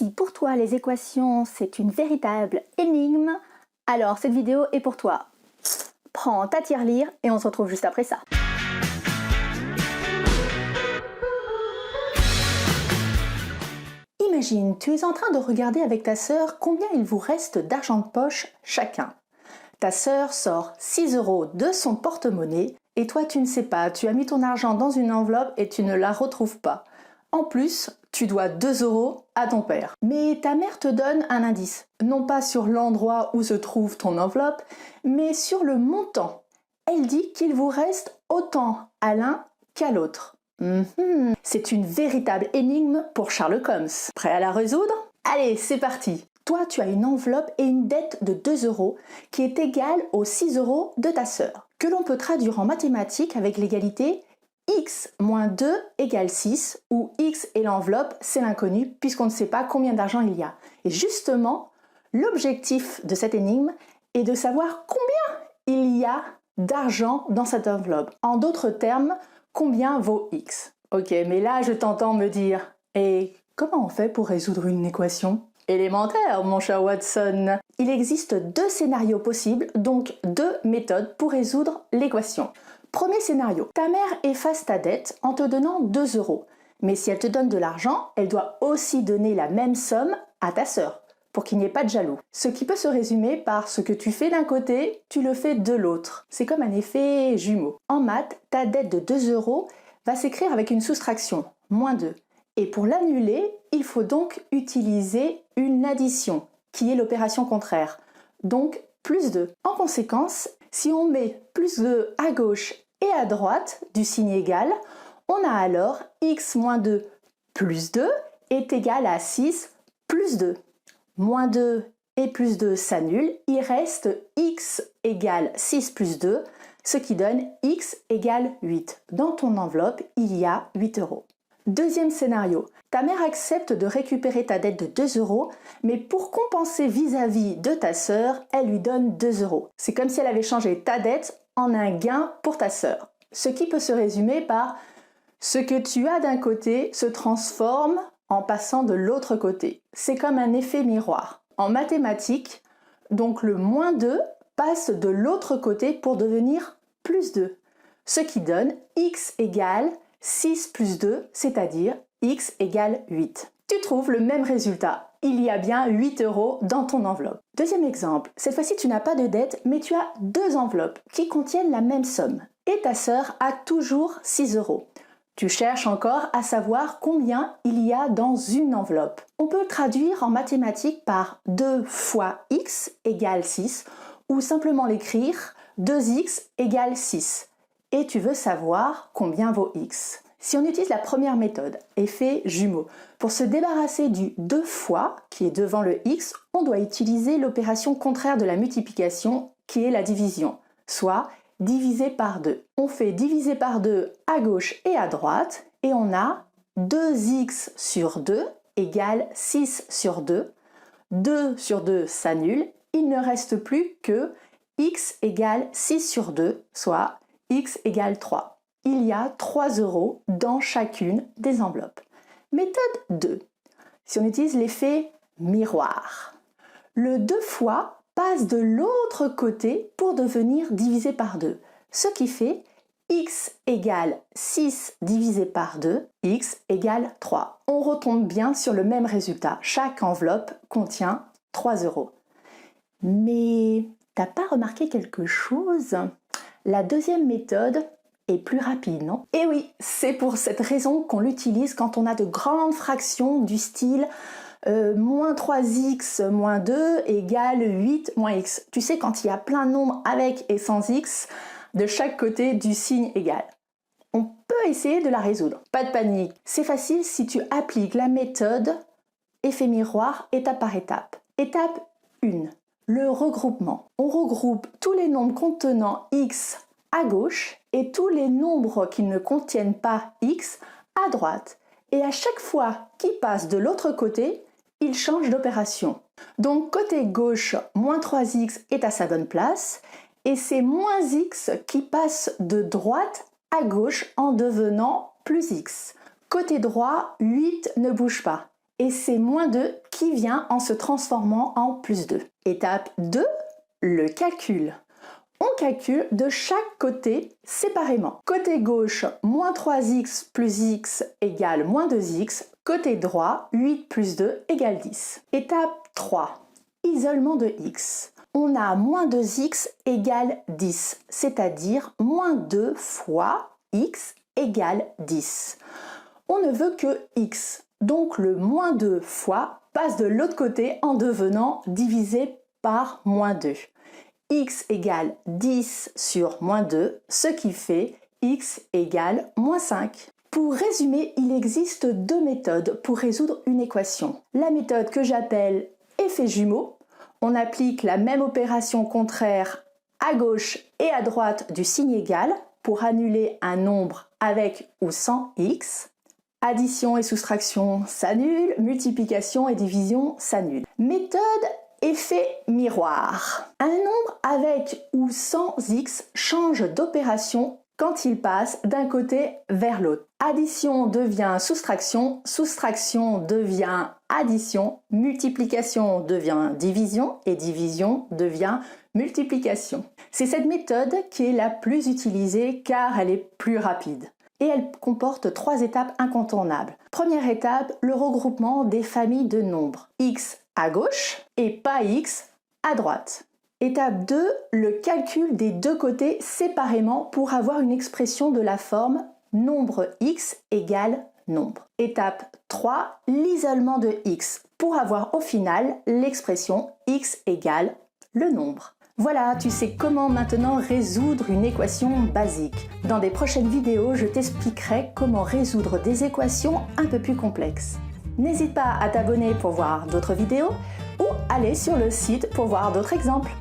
Si pour toi les équations c'est une véritable énigme, alors cette vidéo est pour toi. Prends ta tirelire et on se retrouve juste après ça. Imagine, tu es en train de regarder avec ta sœur combien il vous reste d'argent de poche chacun. Ta sœur sort 6 € de son porte-monnaie et toi tu ne sais pas, tu as mis ton argent dans une enveloppe et tu ne la retrouves pas. En plus, tu dois 2 € à ton père. Mais ta mère te donne un indice, non pas sur l'endroit où se trouve ton enveloppe, mais sur le montant. Elle dit qu'il vous reste autant à l'un qu'à l'autre. C'est une véritable énigme pour Sherlock Holmes. Prêt à la résoudre? Allez, c'est parti! Toi, tu as une enveloppe et une dette de 2 € qui est égale aux 6 € de ta sœur, que l'on peut traduire en mathématiques avec l'égalité x moins 2 égale 6, où x et l'enveloppe, c'est l'inconnu puisqu'on ne sait pas combien d'argent il y a. Et justement, l'objectif de cette énigme est de savoir combien il y a d'argent dans cette enveloppe. En d'autres termes, combien vaut x? Ok, mais là je t'entends me dire, et comment on fait pour résoudre une équation? Élémentaire, mon cher Watson. Il existe 2 scénarios possibles, donc 2 méthodes pour résoudre l'équation. Premier scénario, ta mère efface ta dette en te donnant 2 €. Mais si elle te donne de l'argent, elle doit aussi donner la même somme à ta sœur, pour qu'il n'y ait pas de jaloux. Ce qui peut se résumer par ce que tu fais d'un côté, tu le fais de l'autre. C'est comme un effet jumeau. En maths, ta dette de 2 € va s'écrire avec une soustraction, moins 2. Et pour l'annuler, il faut donc utiliser une addition, qui est l'opération contraire, donc plus 2. En conséquence, si on met plus 2 à gauche et à droite du signe égal, on a alors x moins 2 plus 2 est égal à 6 plus 2. Moins 2 et plus 2 s'annulent, il reste x égale 6 plus 2, ce qui donne x égale 8. Dans ton enveloppe, il y a 8 €. Deuxième scénario, ta mère accepte de récupérer ta dette de 2 €, mais pour compenser vis-à-vis de ta sœur, elle lui donne 2 €. C'est comme si elle avait changé ta dette en un gain pour ta sœur. Ce qui peut se résumer par ce que tu as d'un côté se transforme en passant de l'autre côté. C'est comme un effet miroir. En mathématiques, donc le moins 2 passe de l'autre côté pour devenir plus 2, ce qui donne x égale 6 plus 2, c'est-à-dire x égale 8. Tu trouves le même résultat. Il y a bien 8 € dans ton enveloppe. Deuxième exemple, cette fois-ci tu n'as pas de dette, mais tu as 2 enveloppes qui contiennent la même somme. Et ta sœur a toujours 6 €. Tu cherches encore à savoir combien il y a dans une enveloppe. On peut le traduire en mathématiques par 2 fois x égale 6, ou simplement l'écrire 2x égale 6. Et tu veux savoir combien vaut x. Si on utilise la première méthode, effet jumeau, pour se débarrasser du 2 fois qui est devant le x, on doit utiliser l'opération contraire de la multiplication qui est la division, soit diviser par 2. On fait diviser par 2 à gauche et à droite et on a 2x sur 2 égale 6 sur 2. 2 sur 2 s'annule, il ne reste plus que x égale 6 sur 2, soit x égale 3. Il y a 3 € dans chacune des enveloppes. Méthode 2. Si on utilise l'effet miroir, le 2 fois passe de l'autre côté pour devenir divisé par 2, ce qui fait x égale 6 divisé par 2, x égale 3. On retombe bien sur le même résultat. Chaque enveloppe contient 3 €. Mais t'as pas remarqué quelque chose? La deuxième méthode est plus rapide, non? Et oui, c'est pour cette raison qu'on l'utilise quand on a de grandes fractions du style moins 3x moins 2 égale 8 moins x. Tu sais, quand il y a plein de nombres avec et sans x de chaque côté du signe égal. On peut essayer de la résoudre. Pas de panique. C'est facile si tu appliques la méthode effet miroir étape par étape. Étape 1. Le regroupement. On regroupe tous les nombres contenant x à gauche et tous les nombres qui ne contiennent pas x à droite. Et à chaque fois qu'ils passent de l'autre côté, ils changent d'opération. Donc côté gauche, moins 3x est à sa bonne place et c'est moins x qui passe de droite à gauche en devenant plus x. Côté droit, 8 ne bouge pas et c'est moins 2 qui vient en se transformant en plus 2. Étape 2, le calcul. On calcule de chaque côté séparément. Côté gauche, moins 3x plus x égale moins 2x. Côté droit, 8 plus 2 égale 10. Étape 3, isolement de x. On a moins 2x égale 10, c'est-à-dire moins 2 fois x égale 10. On ne veut que x, donc le moins 2 fois passe de l'autre côté en devenant divisé par moins 2. X égale 10 sur moins 2, ce qui fait x égale moins 5. Pour résumer, il existe deux méthodes pour résoudre une équation. La méthode que j'appelle effet jumeau. On applique la même opération contraire à gauche et à droite du signe égal pour annuler un nombre avec ou sans x. Addition et soustraction s'annulent, multiplication et division s'annulent. Méthode effet miroir. Un nombre avec ou sans x change d'opération quand il passe d'un côté vers l'autre. Addition devient soustraction, soustraction devient addition, multiplication devient division et division devient multiplication. C'est cette méthode qui est la plus utilisée car elle est plus rapide. Et elle comporte 3 étapes incontournables. Première étape, le regroupement des familles de nombres. X à gauche et pas x à droite. Étape 2, le calcul des deux côtés séparément pour avoir une expression de la forme nombre x égale nombre. Étape 3, l'isolement de x pour avoir au final l'expression x égale le nombre. Voilà, tu sais comment maintenant résoudre une équation basique. Dans des prochaines vidéos, je t'expliquerai comment résoudre des équations un peu plus complexes. N'hésite pas à t'abonner pour voir d'autres vidéos ou aller sur le site pour voir d'autres exemples.